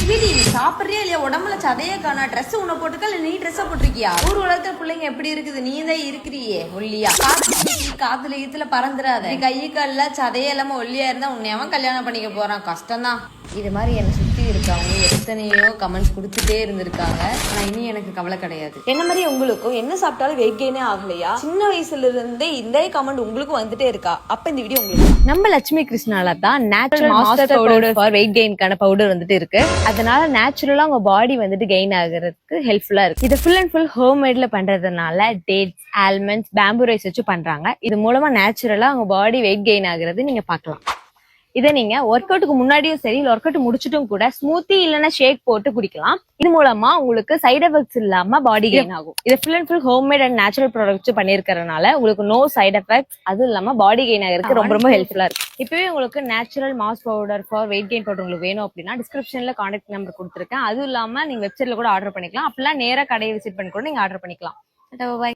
Sweetie நீ சாப்பிட்றியா இல்லையா? உடம்புல சதையே காணா. ட்ரெஸ் உன்னை போட்டுக்கா இல்ல நீ ட்ரெஸ்ஸை போட்டிருக்கியா? ஊர் உலகத்துல பிள்ளைங்க எப்படி இருக்குது? நீ தான் இருக்கிறியே ஒல்லியா. காத்துல ஈத்துல பறந்துடாத. நீ கையை கால சதையே இல்லாம ஒல்லியா இருந்தா உன்னையவன் கல்யாணம் பண்ணிக்க போறான். கஷ்டம்தான். இது மாதிரி என்னை சுத்தி இருக்காங்க எத்தனையோ கமெண்ட்ஸ் கொடுத்துட்டே இருந்திருக்காங்க. ஆனா இனி எனக்கு கவலை கிடையாது. என்ன மாதிரி உங்களுக்கும் என்ன சாப்பிட்டாலும் வெயிட் கெயினே ஆகலையா? சின்ன வயசுல இருந்தே இந்த கமெண்ட் உங்களுக்கும் வந்துட்டே இருக்கா? அப்ப இந்த வீடியோ உங்களுக்கு நம்ம லட்சுமி கிருஷ்ணால தான் natural master powder for weight கெயின்கான பவுடர் வந்துட்டு இருக்கு. அதனால நேச்சுரலா உங்க பாடி வந்துட்டு கெயின் ஆகுறதுக்கு ஹெல்ப்ஃபுல்லா இருக்கு. இது ஃபுல் அண்ட் ஃபுல் ஹோம் மேட்ல பண்றதுனால டேட்ஸ், ஆல்மண்ட்ஸ், பேம்பு ரைஸ் வச்சு பண்றாங்க. இது மூலமா நேச்சுரலா உங்க பாடி வெயிட் கெயின் ஆகுறது நீங்க பார்க்கலாம். இதை நீங்க ஒர்க் அவுட்டுக்கு முன்னாடியும் சரி ஒர்க் அவுட் முடிச்சிட்டும் கூட ஸ்மூத்தி இல்லைன்னா ஷேக் போட்டு குடிக்கலாம். இது மூலமா உங்களுக்கு சைட் எஃபெக்ட்ஸ் இல்லாம பாடி கெயின் ஆகும். இது full and full home made and natural products பண்ணிருக்கிறதுனால உங்களுக்கு நோ சைட் எஃபெக்ட்ஸ், அதுவும் இல்லாம பாடி கெயின் ஆகிறதுக்கு ரொம்ப ரொம்ப ஹெல்ப்ஃபுல்லா இருக்கு. இப்பவே உங்களுக்கு natural mass powder for weight gain powder உங்களுக்கு வேணும் அப்படின்னா டிஸ்கிரிப்ஷன்ல கான்டாக்ட் நம்பர் கொடுத்துருக்கேன். அதுவும் இல்லாம நீங்க வெப்சைட்ல கூட ஆர்டர் பண்ணிக்கலாம். அப்படிலாம் நேரா கடையை விசிட் பண்ணி கூட நீங்க ஆர்டர் பண்ணிக்கலாம். பாய்.